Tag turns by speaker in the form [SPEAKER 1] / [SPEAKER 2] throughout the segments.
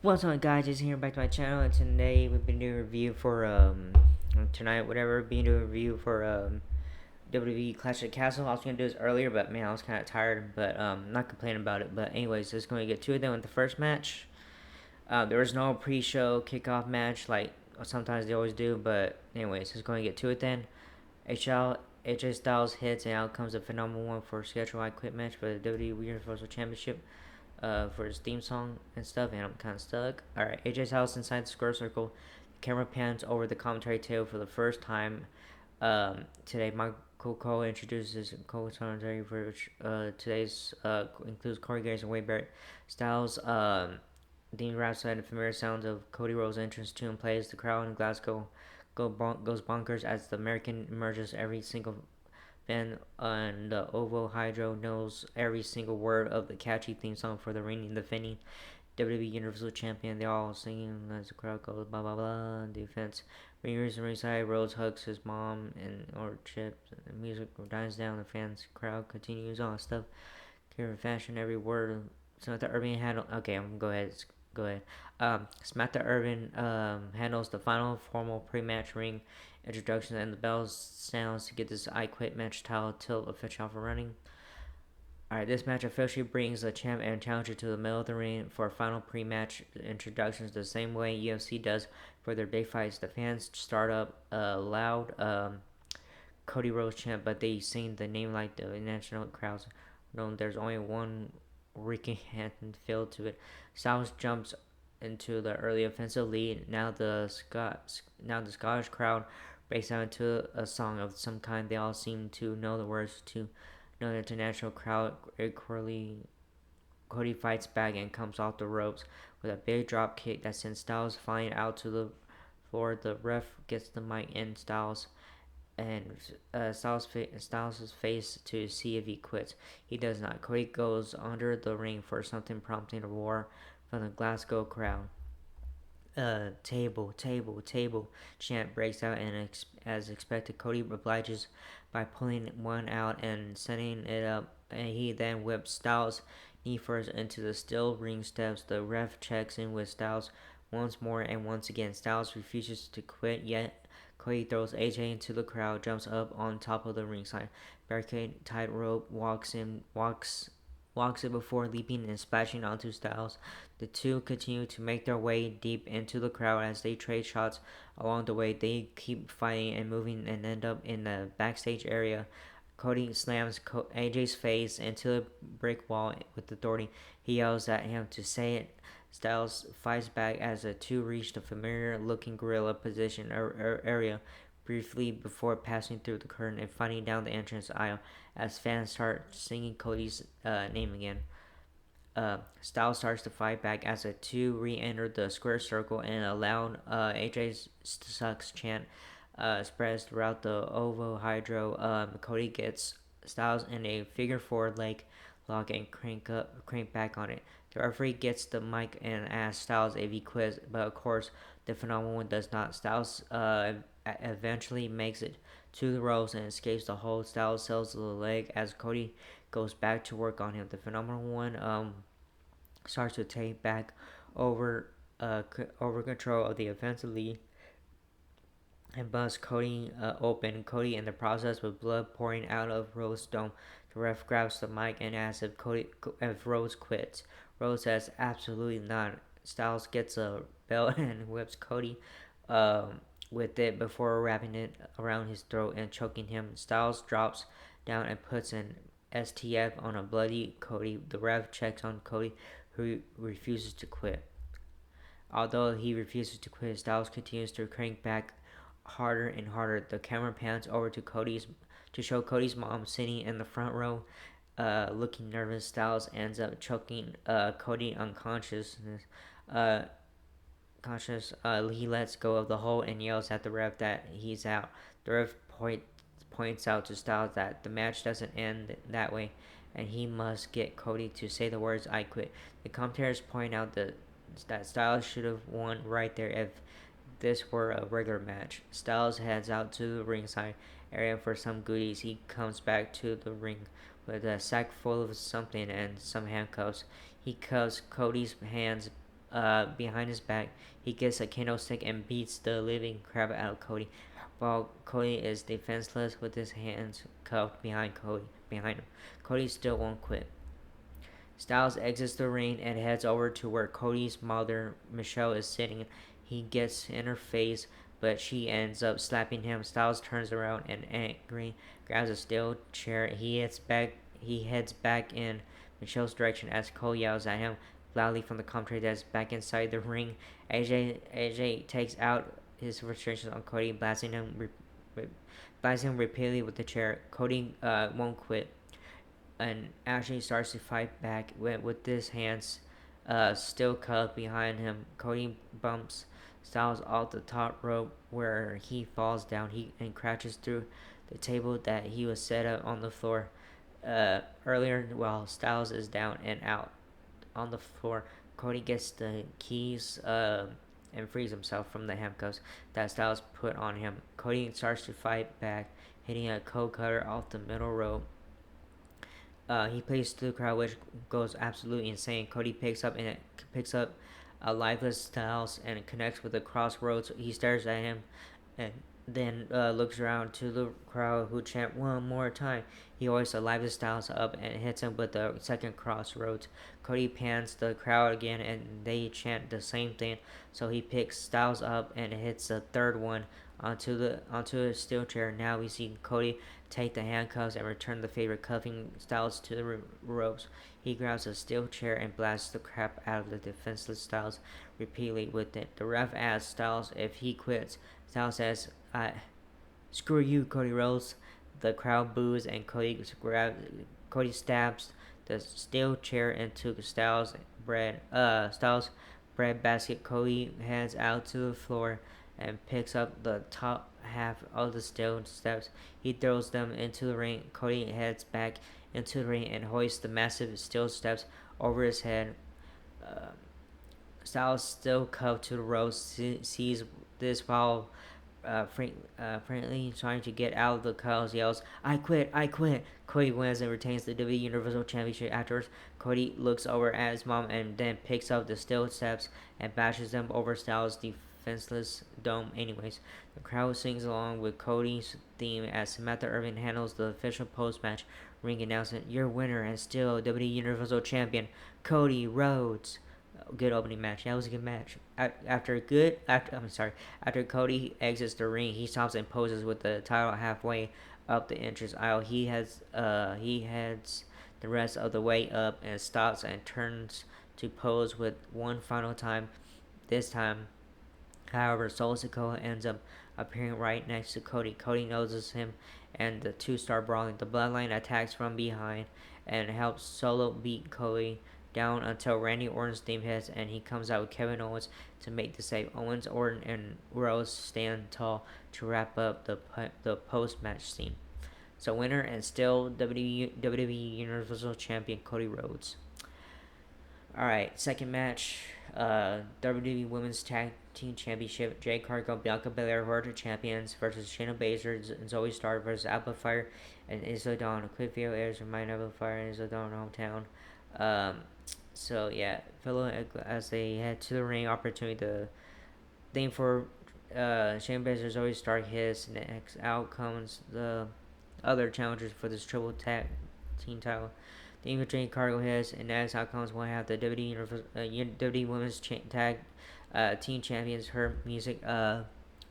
[SPEAKER 1] What's up, guys? Just here back to my channel, and today we've been doing a review for tonight, whatever, being doing a review for WWE Clash of the Castle. I was gonna do this earlier, but man, I was kind of tired, but not complaining about it. But anyways, just going to get two of them with the first match. There was no pre-show kickoff match like sometimes they always do, but anyways, just going to get two of them. AJ Styles hits, and out comes a phenomenal one for schedule I quit match for the WWE Universal Championship for his theme song and stuff, and I'm kind of stuck. Alright, AJ's house inside the square circle. The camera pans over the commentary table for the first time today. Michael Cole introduces co-commentary for which today's includes Corey Graves and Wade Barrett. Styles, Dean raps and the familiar sounds of Cody Rhodes' entrance tune plays. The crowd in Glasgow goes bonkers as the American emerges. Every single fan on the Ovo Hydro knows every single word of the catchy theme song for the reigning defending WWE Universal Champion. They all singing as the crowd goes blah blah blah. Defense. Ringers and ringside. Rhodes hugs his mom and or chips. And the music dies down. The fans crowd continues on stuff. Carry fashion every word. Samantha Irvin handle. Okay, I'm gonna go ahead. Go ahead. Samantha Irvin handles the final formal pre-match ring introduction, and the bells sounds to get this I Quit match title tilt official off and running. Alright, this match officially brings the champ and challenger to the middle of the ring for final pre-match introductions the same way UFC does for their big fights. The fans start up loud Cody Rhodes chant, but they sing the name like the national crowds. No, there's only one wreaking hand feel to it. Styles jumps into the early offensive lead. Now the Scottish crowd breaks out into a song of some kind. They all seem to know the words to know the international crowd. Cody fights back and comes off the ropes with a big drop kick that sends Styles flying out to the floor. The ref gets the mic in Styles' face to see if he quits. He does not. Cody goes under the ring for something, prompting a roar from the Glasgow crowd. Table chant breaks out, and as expected, Cody obliges by pulling one out and setting it up. And he then whips Styles knee first into the steel ring steps. The ref checks in with Styles once more, and once again, Styles refuses to quit. Yet Cody throws AJ into the crowd, jumps up on top of the ringside barricade, tightrope, walks it before leaping and splashing onto Styles. The two continue to make their way deep into the crowd as they trade shots along the way. They keep fighting and moving and end up in the backstage area. Cody slams AJ's face into a brick wall with authority. He yells at him to say it. Styles fights back as the two reach the familiar looking gorilla position area briefly before passing through the curtain and fighting down the entrance aisle as fans start singing Cody's name again. Styles starts to fight back as the two re-enter the square circle, and a loud AJ sucks chant spreads throughout the Ovo Hydro. Cody gets Styles in a figure four leg lock and crank back on it. The referee gets the mic and asks Styles if he quits, but of course the phenomenal one does not. Styles eventually makes it to the ropes and escapes the hold. Styles sells the leg as Cody goes back to work on him. The phenomenal one starts to take back over over control of the offensive lead and busts Cody open. Cody in the process with blood pouring out of Rhodes' dome. The ref grabs the mic and asks if Rhodes quits. Rhodes says absolutely not. Styles gets a belt and whips Cody with it before wrapping it around his throat and choking him. Styles drops down and puts an STF on a bloody Cody. The ref checks on Cody, who refuses to quit. Although he refuses to quit, Styles continues to crank back harder and harder. The camera pans over to show Cody's mom sitting in the front row, looking nervous. Styles ends up choking Cody unconsciousness. Uh, he lets go of the hold and yells at the ref that he's out. The ref points out to Styles that the match doesn't end that way, and he must get Cody to say the words "I quit." The commentators point out that Styles should have won right there if this were a regular match. Styles heads out to the ringside area for some goodies. He comes back to the ring with a sack full of something and some handcuffs. He cuffs Cody's hands behind his back. He gets a candlestick and beats the living crap out of Cody, while Cody is defenseless with his hands cuffed behind him. Cody still won't quit. Styles exits the ring and heads over to where Cody's mother, Michelle, is sitting. He gets in her face, but she ends up slapping him. Styles turns around and angry grabs a steel chair. He heads back in Michelle's direction as Cole yells at him loudly from the commentary desk back inside the ring. AJ takes out his frustrations on Cody, blasting him repeatedly with the chair. Cody won't quit and actually starts to fight back with his hands still cuffed behind him. Cody bumps Styles off the top rope where he falls down and crashes through the table that he was set up on the floor earlier while Styles is down and out on the floor. Cody gets the keys and frees himself from the handcuffs that Styles put on him. Cody starts to fight back, hitting a cold cutter off the middle rope. He plays to the crowd, which goes absolutely insane. Cody picks up a lifeless Styles and connects with the crossroads. He stares at him and then looks around to the crowd who chant one more time. He hoists a lifeless Styles up and hits him with the second crossroads. Cody pans the crowd again and they chant the same thing. So he picks Styles up and hits the third one onto a steel chair. Now we see Cody take the handcuffs and return the favorite cuffing Styles to the ropes. He grabs a steel chair and blasts the crap out of the defenseless Styles repeatedly with it. The ref asks Styles if he quits. Styles says, "Screw you, Cody Rhodes." The crowd boos and Cody stabs the steel chair into Styles' bread basket. Cody heads out to the floor and picks up the top half of the steel steps. He throws them into the ring. Cody heads back into the ring and hoists the massive steel steps over his head. Uh, Styles, still cuffed to the ropes, sees this while frankly trying to get out of the cuffs, yells, "I quit, I quit." Cody wins and retains the WWE Universal Championship. Afterwards, Cody looks over at his mom and then picks up the steel steps and bashes them over Styles' defenseless dome anyways. The crowd sings along with Cody's theme as Samantha Irvin handles the official post-match ring announcement. Your winner and still WWE Universal Champion, Cody Rhodes. Good opening match. That was a good match. After Cody exits the ring, he stops and poses with the title halfway up the entrance aisle. He heads the rest of the way up and stops and turns to pose with one final time. This time, however, Solo Sikoa ends up appearing right next to Cody. Cody notices him and the two start brawling. The Bloodline attacks from behind and helps Solo beat Cody down until Randy Orton's theme hits and he comes out with Kevin Owens to make the save. Owens, Orton, and Rose stand tall to wrap up the post-match scene. So winner and still WWE Universal Champion Cody Rhodes. Alright, second match. WWE Women's Tag Team Championship. Jade Cargill, Bianca Belair, who are the champions, versus Shayna Baszler and Zoe Stark versus Alpha Fire and Isla Dawn. A quick video airs from my Alpha Fire and Isla Dawn hometown. So yeah, as they head to the ring, opportunity to thing for Shayna Baszler, Zoe Stark hits. Next out comes the other challengers for this triple tag team title. The English Jade Cargill hits, and next outcomes will have the WWE Women's Tag Team Champions. Her music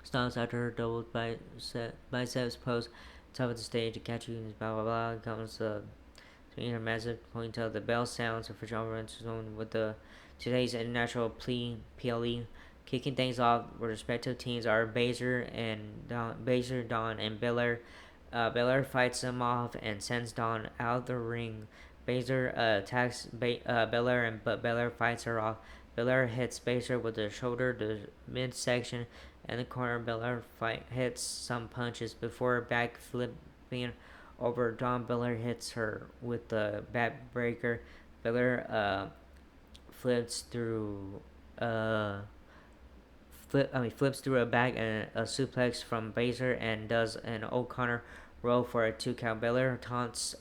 [SPEAKER 1] stops after her double biceps pose top of the stage to catch you. Blah blah blah. Comes her massive ponytail. The bell sounds for John Robinson with the today's international PLE. Kicking things off with respective teams are Baszler, Dawn, and Belair. Belair fights them off and sends Dawn out of the ring. Baszler attacks Belair, but Belair fights her off. Belair hits Baszler with the shoulder, the midsection, and the corner. Belair hits some punches before backflipping over Dawn. Belair hits her with the backbreaker. Belair flips through a bag and a suplex from Baszler and does an O'Connor roll for a 2 count. Belair taunts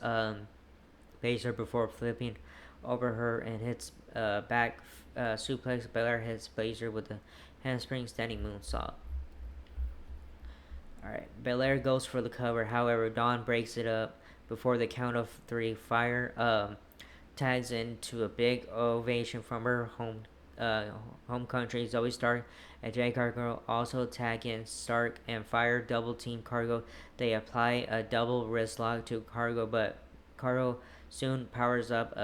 [SPEAKER 1] Baszler before flipping over her and hits back suplex. Belair hits Blazer with a handspring standing moonsault. Alright, Belair goes for the cover. However, Dawn breaks it up before the count of three. Fire tags into a big ovation from her uh, home country. Zoe Stark and Jade Cargill also tag in Stark and Fire double team Cargo. They apply a double wrist lock to Cargo, but Cargo soon powers up,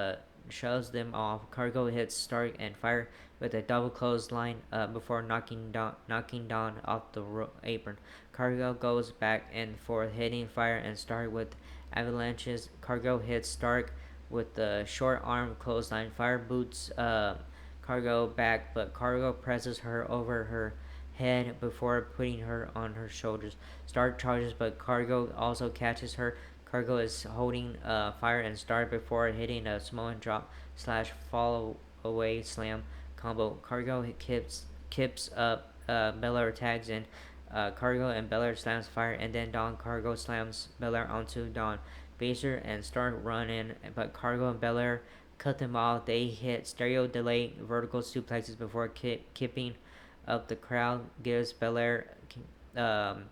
[SPEAKER 1] shoves them off. Cargo hits Stark and Fire with a double clothesline before knocking Dawn off the apron. Cargo goes back and forth, hitting Fire and Stark with avalanches. Cargo hits Stark with the short arm clothesline. Fire boots Cargo back, but Cargo presses her over her head before putting her on her shoulders. Stark charges, but Cargo also catches her. Cargo is holding Fire and Stark before hitting a Samoan drop slash follow away slam combo. Cargo kips up. Belair tags in. Cargo and Belair slams Fire, and then Dawn Cargo slams Belair onto Dawn. Baser and Stark run in, but Cargo and Belair cut them off. They hit stereo delay vertical suplexes before kipping up. The crowd gives Belair um,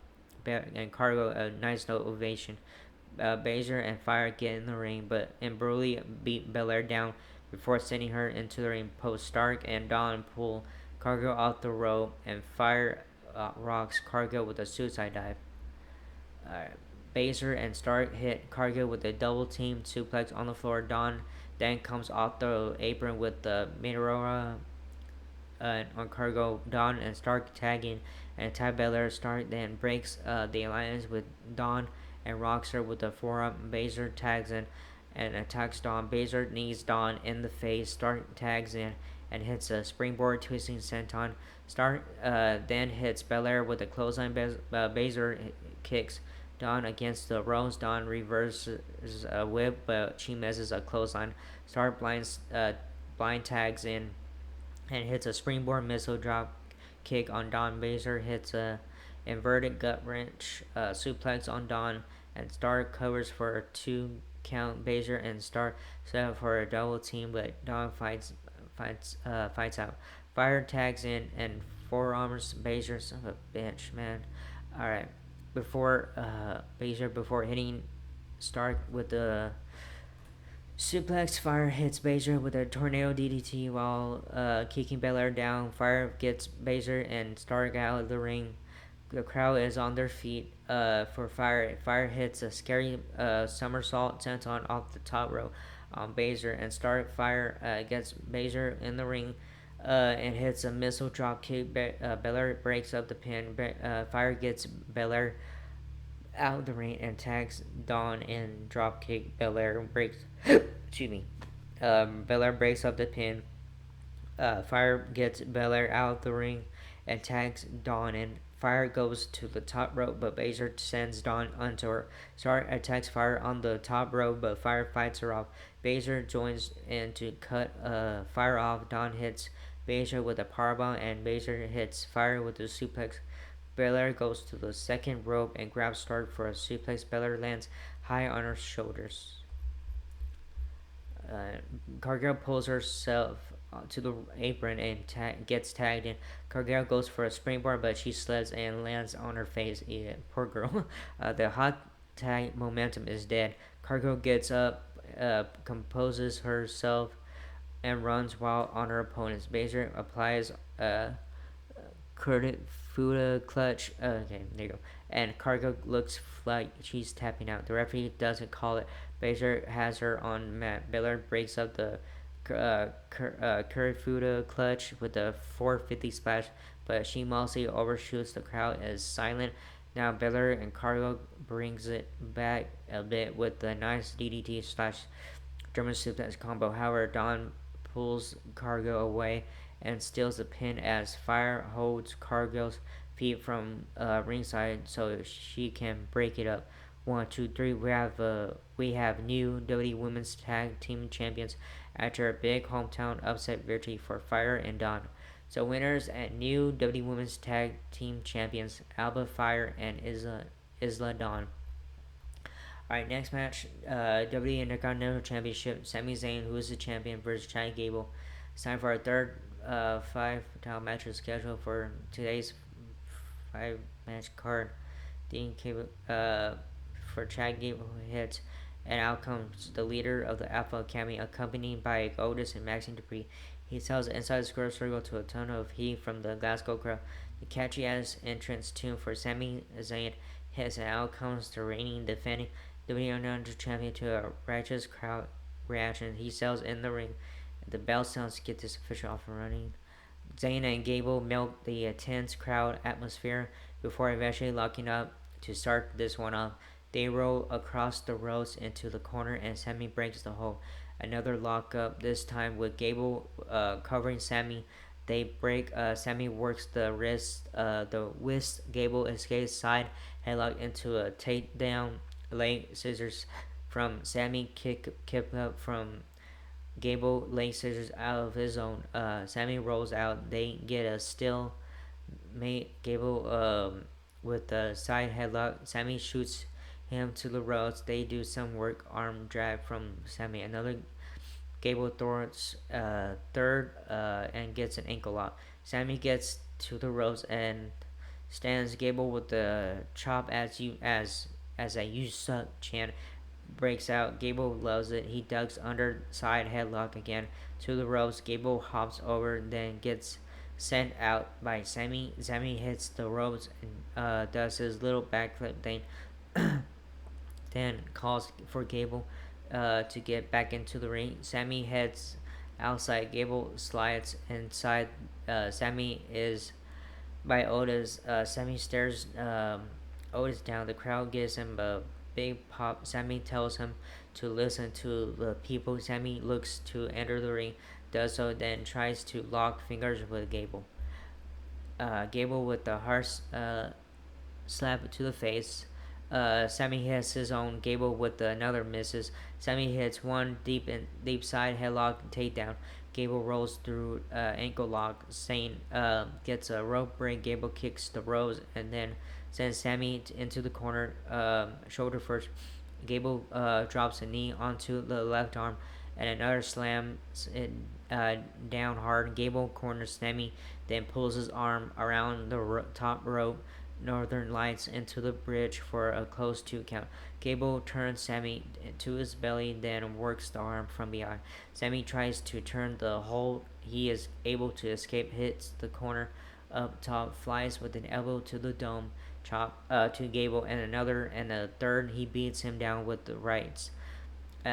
[SPEAKER 1] and Cargo a nice no ovation. Baser and Fire get in the ring, but Bruley beat Belair down before sending her into the ring post. Stark and Dawn pull Cargo off the rope, and Fire rocks Cargo with a suicide dive. Uh, Baser and Stark hit Cargo with a double team suplex on the floor. Dawn then comes off the apron with the Minora on Cargo. Dawn and Stark tagging and attack Belair. Stark then breaks the alliance with Dawn and rocks her with a forearm. Baser tags in and attacks Dawn. Baser knees Dawn in the face. Stark tags in and hits a springboard twisting senton. Stark then hits Belair with a clothesline. Baser kicks Dawn against the ropes. Dawn reverses a whip, but she misses a clothesline. Stark blind tags in and hits a springboard missile drop kick on Dawn. Baser hits a inverted gut wrench suplex on Dawn, and Stark covers for a 2 count. Baser and Stark set up for a double team, but Dawn fights out. Fire tags in and forearms Baser. Son of a bitch, man. All right, before hitting Stark with the suplex. Fire hits Baser with a tornado DDT while kicking Belair down. Fire gets Baser and Stark out of the ring. The crowd is on their feet for Fire. Fire hits a scary somersault senton off the top rope on Baser and Stark. Fire gets Baser in the ring and hits a missile drop kick. Belair breaks up the pin. Fire gets Belair out of the ring and tags Dawn in dropkick. Belair breaks. Excuse me. Belair breaks up the pin. Fire gets Belair out of the ring and tags Dawn in. Fire goes to the top rope, but Baser sends Dawn onto her. Stark attacks Fire on the top rope, but Fire fights her off. Baser joins in to cut Fire off. Dawn hits Baser with a powerbomb, and Baser hits Fire with a suplex. Belair goes to the second rope and grabs Stark for a suplex. Belair lands high on her shoulders. Cargill pulls herself to the apron and gets tagged in. Cargill goes for a springboard, but she slips and lands on her face. Yeah, poor girl. The hot tag momentum is dead. Cargill gets up, composes herself, and runs while on her opponents. Baser applies Curtis Fuda clutch. Okay, there you go. And Cargo looks like she's tapping out. The referee doesn't call it. Baser has her on mat. Belair breaks up the Curry Fuda clutch with a 450 splash, but she mostly overshoots. The crowd is silent. Now Belair and Cargo brings it back a bit with the nice DDT slash German suplex combo. However, Dawn pulls Cargo away and steals the pin as Fire holds Cargill's feet from ringside so she can break it up. 1, 2, 3. We have new WWE Women's Tag Team Champions after a big hometown upset victory for Fire and Dawn. So winners and new WWE Women's Tag Team Champions Alba Fire and Isla Dawn. Alright, next match, WWE Intercontinental Championship, Sami Zayn, who is the champion, versus Chad Gable. It's time for our third five title match scheduled for today's five match card. Dean Cable, for Chad Gable hits, and out comes the leader of the Alpha Academy, accompanied by Otis and Maxine Dupree. He tells the inside square circle to a ton of heat from the Glasgow crowd. The catchy ass entrance tune for Sami Zayn hits, and out comes the reigning defending WWE United Champion to a righteous crowd reaction. He sells in the ring. The bell sounds to get this official off and running. Zayn and Gable milk the tense crowd atmosphere before eventually locking up to start this one off. They roll across the ropes into the corner and Sami breaks the hold. Another lockup, this time with Gable covering Sami. They break. Sami works the wrist, the whisk. Gable escapes side headlock into a takedown. Leg scissors from Sami. Kick up from Gable. Leg scissors out of his own. Sami rolls out. They get a still mate. Gable with the side headlock. Sami shoots him to the ropes. They do some work. Arm drag from Sami. Another Gable throws third and gets an ankle lock. Sami gets to the ropes and stands Gable with the chop as a "you suck" chant breaks out. Gable loves it. He ducks under side headlock again to the ropes. Gable hops over, then gets sent out by Sami. Sami hits the ropes and does his little backflip thing. Then calls for Gable to get back into the ring. Sami heads outside. Gable slides inside. Sami is by Otis. Sami stares Otis down. The crowd gives him a big pop. Sami tells him to listen to the people. Sami looks to enter the ring, does so, then tries to lock fingers with Gable. Gable with the harsh slap to the face. Sami hits his own. Gable with another misses. Sami hits one deep side headlock takedown. Gable rolls through ankle lock. Zayn gets a rope break. Gable kicks the ropes and then sends Sami into the corner, shoulder first. Gable drops a knee onto the left arm and another slams it down hard. Gable corners Sami, then pulls his arm around the top rope. Northern Lights into the bridge for a close 2 count. Gable turns Sami to his belly, then works the arm from behind. Sami tries to turn the hold. He is able to escape, hits the corner up top, flies with an elbow to the dome, chop to Gable, and another, and a third. He beats him down with the rights.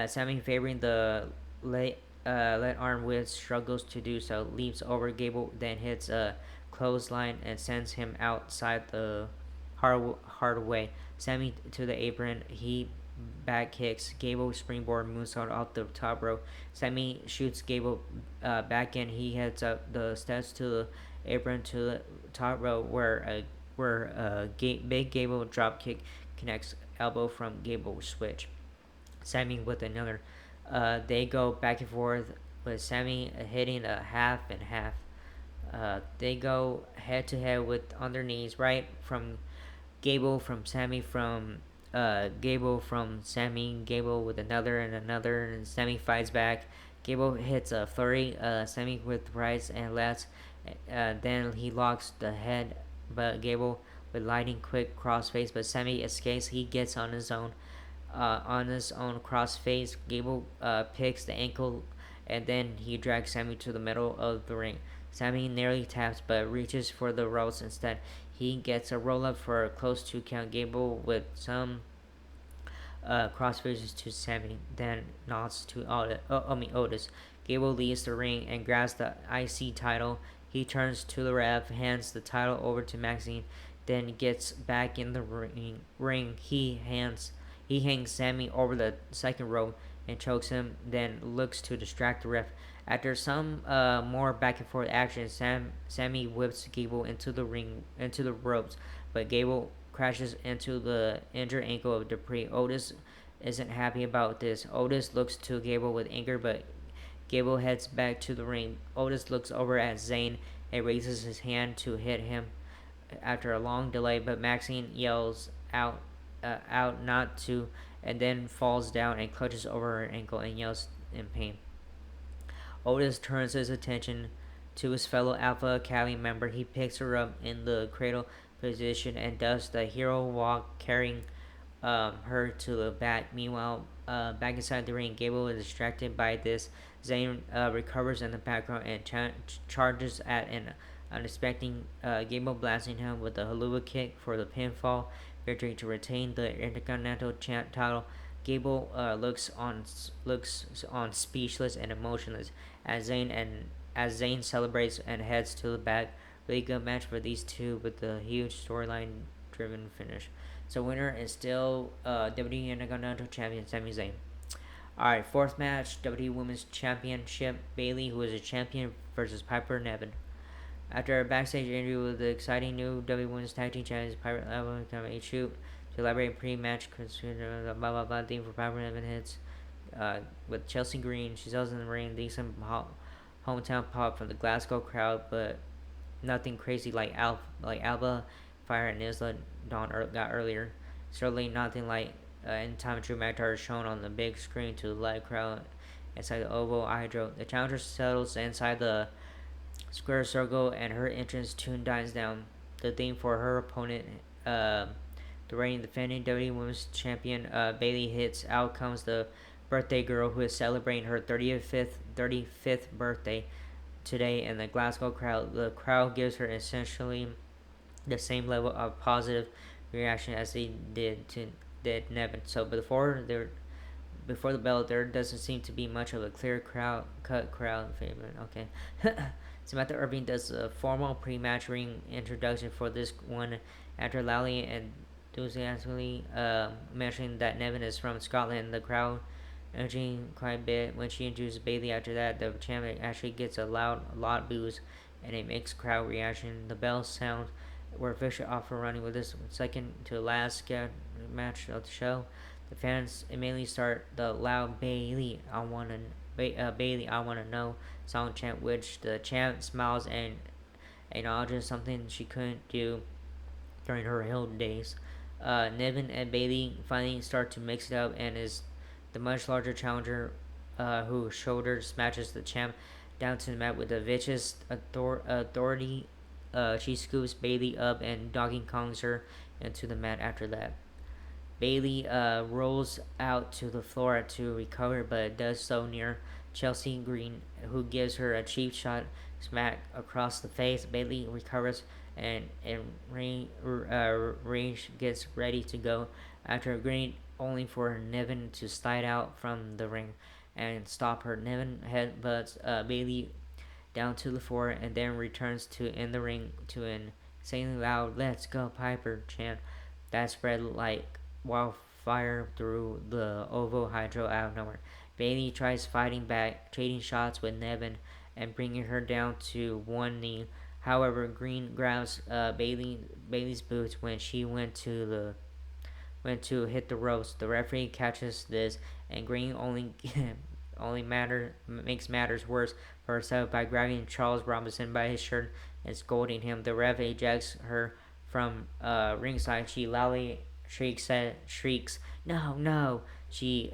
[SPEAKER 1] Sami, favoring the let arm with, struggles to do so, leaps over Gable, then hits a clothesline and sends him outside the hard way. Sami to the apron. He back kicks Gable, springboard moonsault off the top rope. Sami shoots Gable back in. He heads up the steps to the apron to the top rope where big Gable drop kick connects elbow from Gable switch. Sami with another. They go back and forth with Sami hitting a half and half. They go head to head with on their knees, right from Gable from Sami from Gable from Sami. Gable with another and another, and Sami fights back. Gable hits a flurry. Sami with rights and lefts. Then he locks the head, but Gable with lightning quick crossface. But Sami escapes. He gets on his own crossface. Gable picks the ankle, and then he drags Sami to the middle of the ring. Sami nearly taps but reaches for the ropes instead. He gets a roll up for a close 2 count. Gable with some crossfaces to Sami, then nods to Otis. Gable leaves the ring and grabs the IC title. He turns to the ref, hands the title over to Maxine, then gets back in the ring. He hangs Sami over the second rope and chokes him, then looks to distract the ref. After some more back and forth action, Sami whips Gable into the ropes, but Gable crashes into the injured ankle of Dupree. Otis isn't happy about this. Otis looks to Gable with anger, but Gable heads back to the ring. Otis looks over at Zayn and raises his hand to hit him after a long delay, but Maxine yells out out not to, and then falls down and clutches over her ankle and yells in pain. Otis turns his attention to his fellow Alpha Academy member. He picks her up in the cradle position and does the hero walk, carrying her to the back. Meanwhile, back inside the ring, Gable is distracted by this. Zayn recovers in the background and charges at an unexpected Gable, blasting him with a haluva kick for the pinfall victory to retain the Intercontinental title. Gable looks on speechless and emotionless as Zayn celebrates and heads to the back. Really good match for these two with the huge storyline driven finish. So winner is still WWE Intercontinental Champion Sami Zayn. Alright, fourth match, WWE Women's Championship. Bayley, who is a champion, versus Piper Niven. After a backstage interview with the exciting new WWE Women's Tag Team Champions, Piper Niven comes a shoot to elaborate pre-match blah blah blah theme for Piper Niven hits with Chelsea Green. She sells in the ring, decent hometown pop from the Glasgow crowd, but nothing crazy like Alba Fire and Isla Dawn got earlier. Certainly nothing like in time Drew McIntyre is shown on the big screen to the live crowd inside the Oval Hydro. The challenger settles inside the square circle and her entrance tune dies down. The theme for her opponent, the reigning defending WWE Women's Champion Bayley hits. Out comes the birthday girl who is celebrating her 35th birthday today in the Glasgow crowd. The crowd gives her essentially the same level of positive reaction as they did Nevin. So before the bell, there doesn't seem to be much of a clear crowd favorite. Okay. Samantha Irving does a formal pre-match ring introduction for this one after loudly and enthusiastically mentioning that Nevin is from Scotland. The crowd urging quite a bit. When she introduces Bayley after that, the champion actually gets a loud boos and a mixed crowd reaction. The bell sounds. We're officially off and running with this second to last match of the show. The fans immediately start the loud Bayley, Bayley, I wanna know song chant, which the champ smiles and acknowledges something she couldn't do during her heel days. Niven and Bayley finally start to mix it up, and is the much larger challenger who shoulder smashes the champ down to the mat with a vicious authority. She scoops Bayley up and Donkey Kongs her into the mat after that. Bayley rolls out to the floor to recover, but does so near Chelsea Green, who gives her a cheap shot smack across the face. Bayley recovers and Range gets ready to go after Green, only for Niven to slide out from the ring and stop her. Niven headbutts Bayley down to the floor and then returns to in the ring to an insanely loud "Let's go Piper" chant that spread like wildfire through the Oval Hydro out of nowhere. Bayley tries fighting back, trading shots with Niven and bringing her down to one knee. However, Green grabs Bayley's boots when she went to hit the ropes. The referee catches this, and Green makes matters worse for herself by grabbing Charles Robinson by his shirt and scolding him. The ref ejects her from ringside. She loudly shrieks, "No, no!" She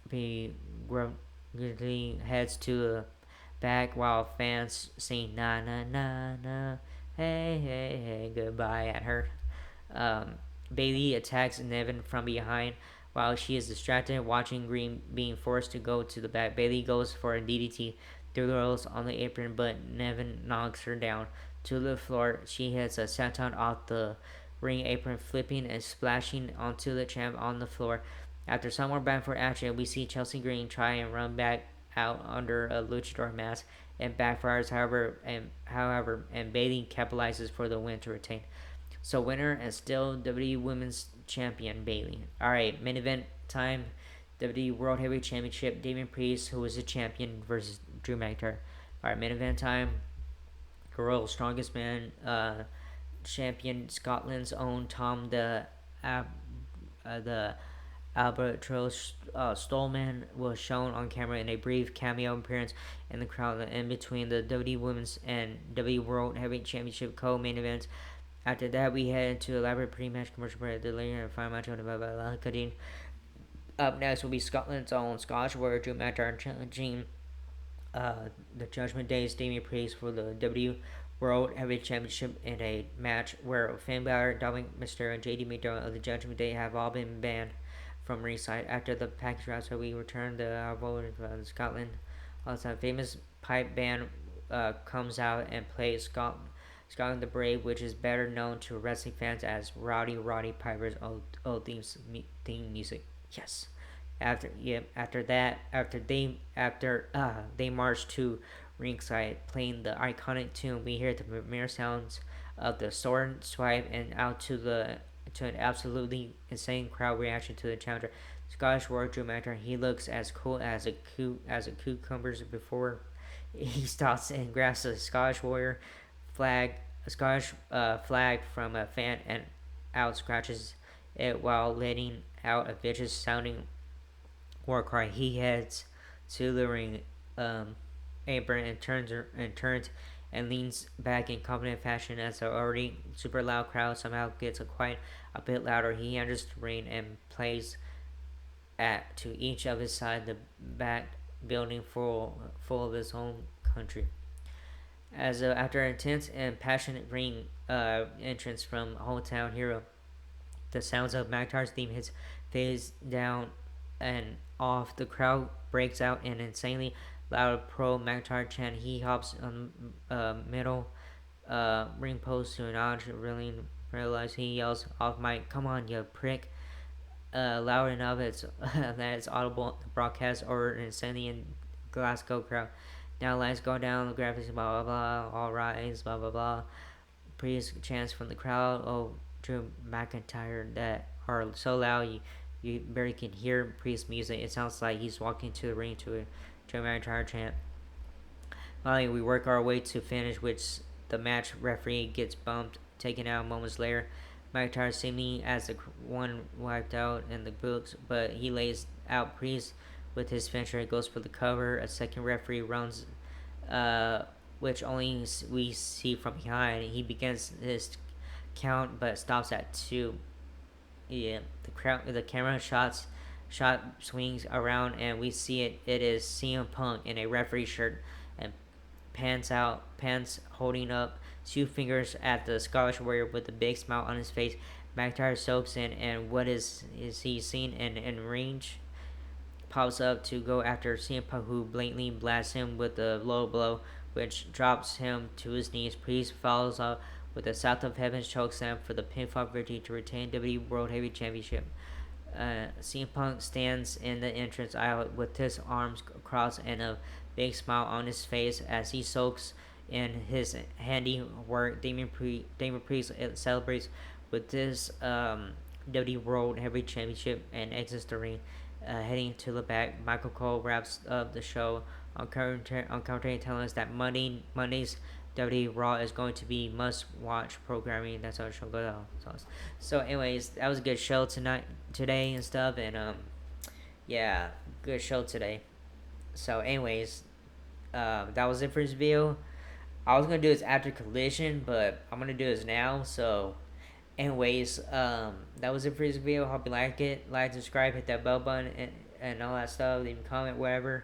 [SPEAKER 1] begrudgingly heads to the back while fans sing "Na na na na, hey hey hey, goodbye" at her. Bayley attacks Niven from behind while she is distracted watching Green being forced to go to the back. Bayley goes for a DDT through the rolls on the apron, but Niven knocks her down to the floor. She hits a senton off the ring apron, flipping and splashing onto the champ on the floor. After some more back for action, we see Chelsea Green try and run back out under a luchador mask and backfires. However, Bayley capitalizes for the win to retain. So winner and still WWE Women's Champion Bayley. Alright, main event time. WWE World Heavyweight Championship. Damien Priest, who was the champion, versus Drew McIntyre. Alright, main event time. World's Strongest Man champion, Scotland's own Tom the Albatross Stolman was shown on camera in a brief cameo appearance in the crowd in between the WWE Women's and WWE World Heavyweight Championship co-main events. After that, we head into elaborate pre-match commercial break, the later and final match on the cutting. Up next will be Scotland's own Scottish Warrior Drew McIntyre challenging the Judgment Day's Damian Priest for the World Heavyweight Championship in a match where Finn Balor, Dominic Mysterio, and JD McDonald of the Judgment Day have all been banned from ringside. After the package route, so we return to our vote in Scotland. Also, famous pipe band comes out and plays Scotland the Brave, which is better known to wrestling fans as Roddy Piper's old theme music. Yes. After they march to ringside, playing the iconic tune, we hear the premiere sounds of the sword swipe and out to an absolutely insane crowd reaction to the challenger. Scottish Warrior Drew McIntyre. He looks as cool as a cucumber before he stops and grabs a Scottish flag from a fan and out scratches it while letting out a vicious sounding war cry. He heads to the ring apron and turns and leans back in confident fashion as the already super loud crowd somehow gets a bit louder. He enters the ring and plays to each of his side the back building full of his home country. After an intense and passionate ring entrance from hometown hero, the sounds of McIntyre's theme hits phase down and off. The crowd breaks out in insanely loud pro McIntyre chant. He hops on middle ring post to acknowledge really realize. He yells off mic, "Come on, you prick!" Loud enough that it's audible. The broadcast or an insanely in Glasgow crowd. Now lights go down. The graphics blah blah blah. All rise blah blah blah. Priest chants from the crowd. Oh, Drew McIntyre that are so loud you barely can hear Priest's music. It sounds like he's walking to the ring to a Drew McIntyre chant. Finally, we work our way to finish, which the match referee gets bumped, taken out moments later. McIntyre seemingly as the one wiped out in the books, but he lays out Priest with his finisher. It goes for the cover. A second referee runs, which only we see from behind. He begins his count, but stops at 2. Yeah, the camera shot swings around, and we see it is CM Punk in a referee shirt, and pants holding up 2 fingers at the Scottish Warrior with a big smile on his face. McIntyre soaks in, and what is he seen in range? Pops up to go after CM Punk, who blatantly blasts him with a low blow, which drops him to his knees. Priest follows up with a South of Heaven chokeslam for the pinfall victory to retain WWE World Heavyweight Championship. CM Punk stands in the entrance aisle with his arms crossed and a big smile on his face as he soaks in his handiwork. Damian Priest celebrates with this WWE World Heavyweight Championship and exits the ring. Heading to the back, Michael Cole wraps up the show on commentary telling us that Monday's WWE Raw is going to be must-watch programming. That's how the show goes out. So, anyways, that was a good show today and stuff, and yeah, good show today. So, anyways, that was it for this video. I was gonna do this after Collision, but I'm gonna do this now. So, anyways, that was it for this video. Hope you like it. Like, subscribe, hit that bell button, and all that stuff. Leave a comment, whatever.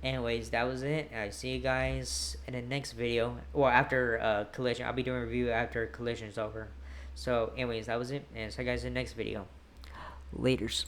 [SPEAKER 1] Anyways, that was it. I see you guys in the next video. Well, after Collision. I'll be doing a review after Collision is over. So, anyways, that was it. And see you guys in the next video. Laters.